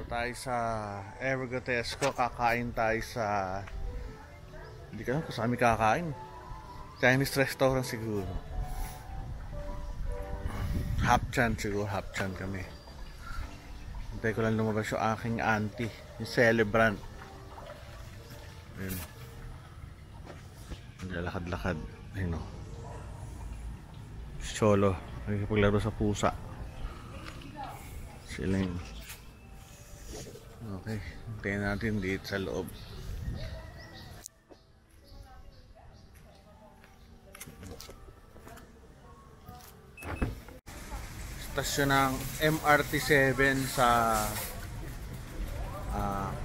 Tayo sa Evergotesco, kakain tayo sa, hindi ko alam kung saan kami kakain. Chinese restaurant siguro. Hapchan siguro, Hapchan kami. Hintay ko lang lumabas yung aking auntie, yung celebrant. Ayun. Naglalakad-lakad. Ayun o. Cholo, nagkipaglaro sa pusa. Sila yun. Okay, hintayin natin dito sa loob. Stasyon ng MRT7 sa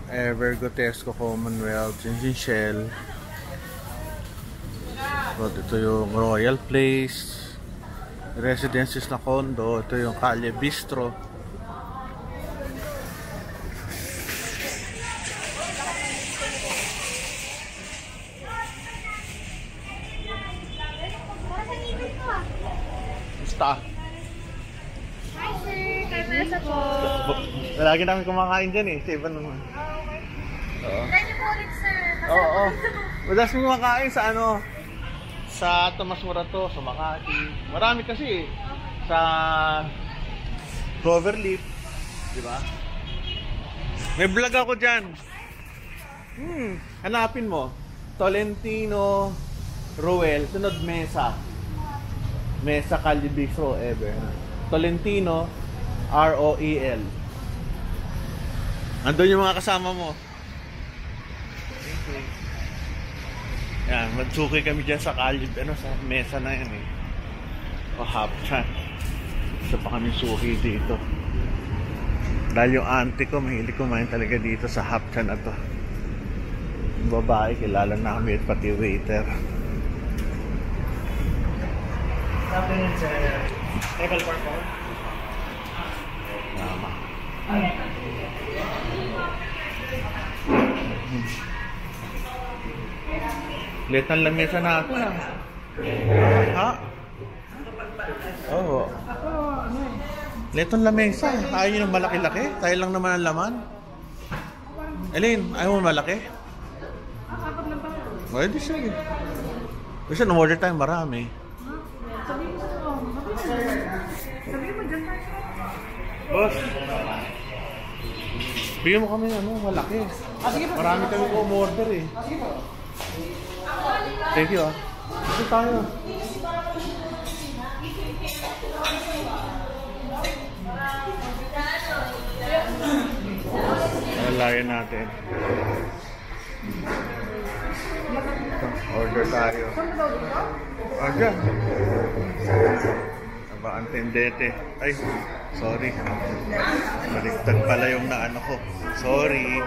Evergotesco Commonwealth, Shell. So, ito yung Royal Place, residences na condo. Ito yung Calle Bistro. Basta. Hi sir, Carmesa po. Lagi namin kumakain dyan eh. Sa iba naman. Oo. Try niyo po ulit sir. Oo. Madalas mo kumakain sa ano? Sa Tomas Morato, sa Makati. Marami kasi eh. Sa Cloverleaf. Diba? May vlog ako dyan. Hanapin mo. Tolentino Roel, sunod Mesa. Mesa Calle Bistro, ever. Tolentino R-O-E-L. Andun yung mga kasama mo. Okay. Yan, magsuki kami dyan sa Calle, ano, sa Mesa na yan eh. O Hapchan. Isa pa kami suki dito. Dahil yung auntie ko, mahilig kumain talaga dito sa Hapchan na to. Yung babae, kilala namin at pati waiter. Sabi nun sa Eval Park po? Tama. Let ang lamesa natin ah. Ha? Oo. Let ang lamesa. Ayaw nyo ng malaki-laki? Tayo lang naman ang laman. Elaine, ayaw mo malaki? Pwede siya eh. Kasi no-order tayo marami. Boss, bigyan mo kami ano, malaki. Marami kami ko umorder eh. Thank you ah. Ito tayo. Lalayan natin. Order tayo. Ayan. Aba, antendete. Ay, sorry. Baliktad pala yung naano ko. Sorry.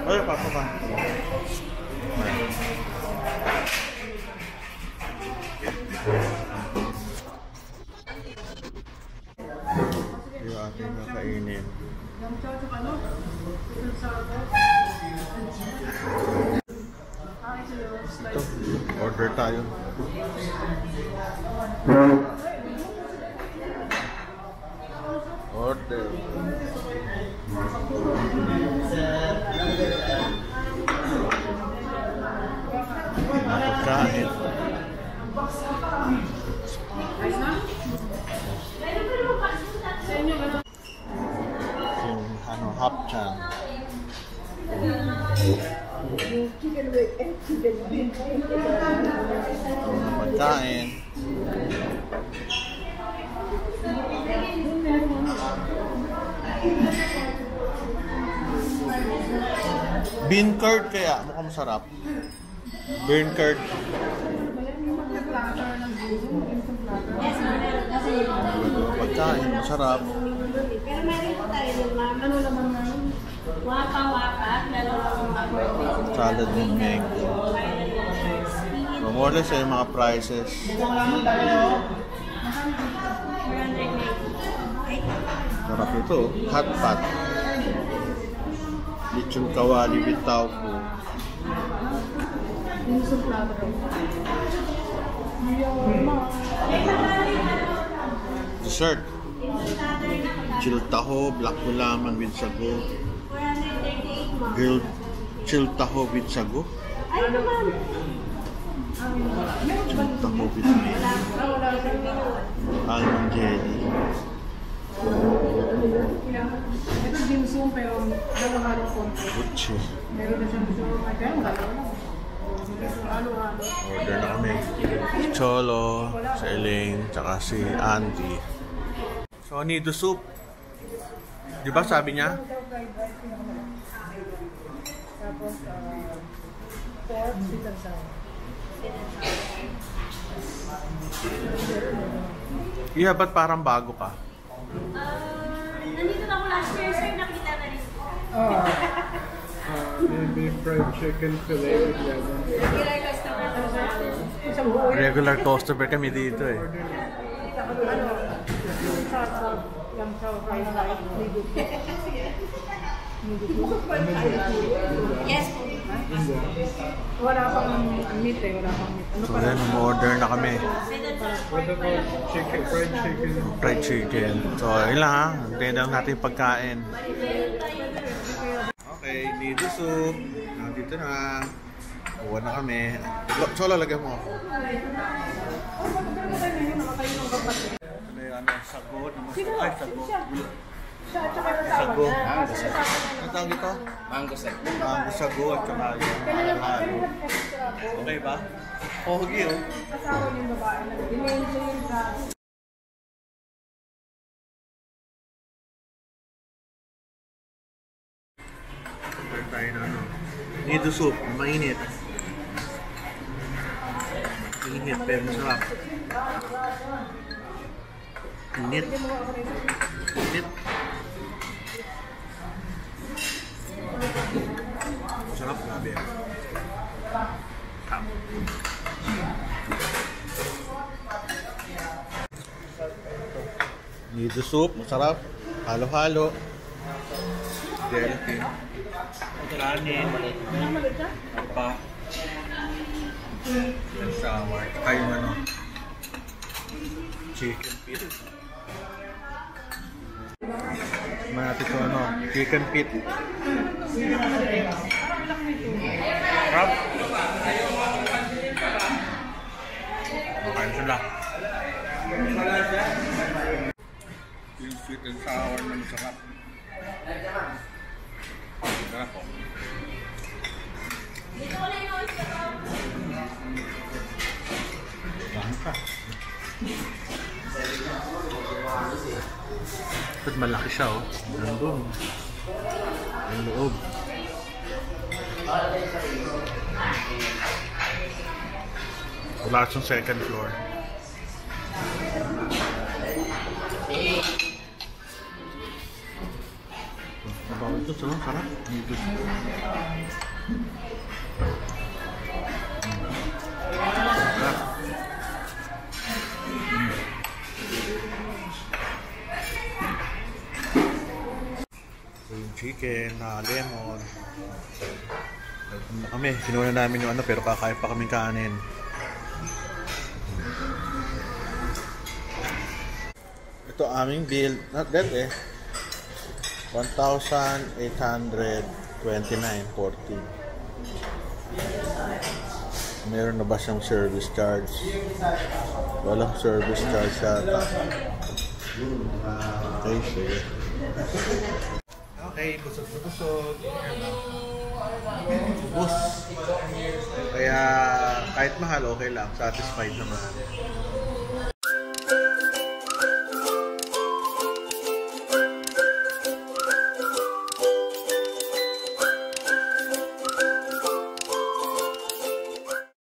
Ay, papa ka. Yung ating nakainin. Ito, order tayo. Order. Nakakain. Yung ano, Hapchan. Pagkain. Bean curd kaya, mukhang masarap. Bean curd. Pagkain, masarap. Pero meron po tayo yung ano naman na waka-waka. Salad with mango. So, more or less yung mga prices. Sarap ito. Hot pot. Lechon kawali with tofu. Dessert. Chilled taho, black gulaman with sago. 438 ma'am. Grilled chilled taho with sago. Ay, ito ma'am. Chilled taho with mayo. Almond jelly. Ito dim sum pero dalawa ng konti. Gucci. Meron na siyang gusto mo kaya dalawa lang. Ano-ano. Order na kami. Si Cholo, si Elaine, tsaka si Auntie. So, nido soup. Di ba sabi niya? Tapos, pork, sweet and sour. Yeah, ba't parang bago ka? Nandito na ako last year, sir. Nakita na rin. Maybe fried chicken fillet with lemon. Regular customer to, sir. Isang buo yan. Regular customer kami dito eh. Ano? Sa yung sa fried rice. Yes po. Wala pang meat eh. Wala pang meat. Ano So pa then, order na kami. What about chicken, fried chicken? Fried chicken. So, yun lang ha. Hintayin lang natin yung pagkain. Okay, nido soup. Nandito na. Uwan na kami. Cholo, lagyan mo ako. Ano yung ano, sago na masarap. Ay, sago. Sago. Ano tawag ito? Mango sago. Mango sago at saka yung halo. Okay ba? Pogi oh. Kasama yung babae na dimension yung sa Order tayo na ano. Nido soup. Mainit. Init pero masarap. Init. Init. Masarap, grabe. Sarap. Nido soup, masarap. Halo-halo. Gelatin. Kanin. Apa. And sour. Kaya yung ano. Chicken pit. Naman natin ito ano. Chicken pit. Sarap. Makain sila. Yung sweet and sour na masarap. Sarap po. Bangka. Ba't malaki siya oh. Nandun. Ang loob. Wala siyang second floor. Mabaw ito, sarap. Dito. Sarap. Yung chicken, lemon. Kami, kinuha na namin yung ano pero kakain pa kaming kanin. Ito aming bill, not that eh. 1,829.40. Meron na ba siyang service charge? Walang service charge yata. Okay, sige. Okay, busog na busog. Ubus. Kaya kahit mahal, okay lang. Satisfied naman.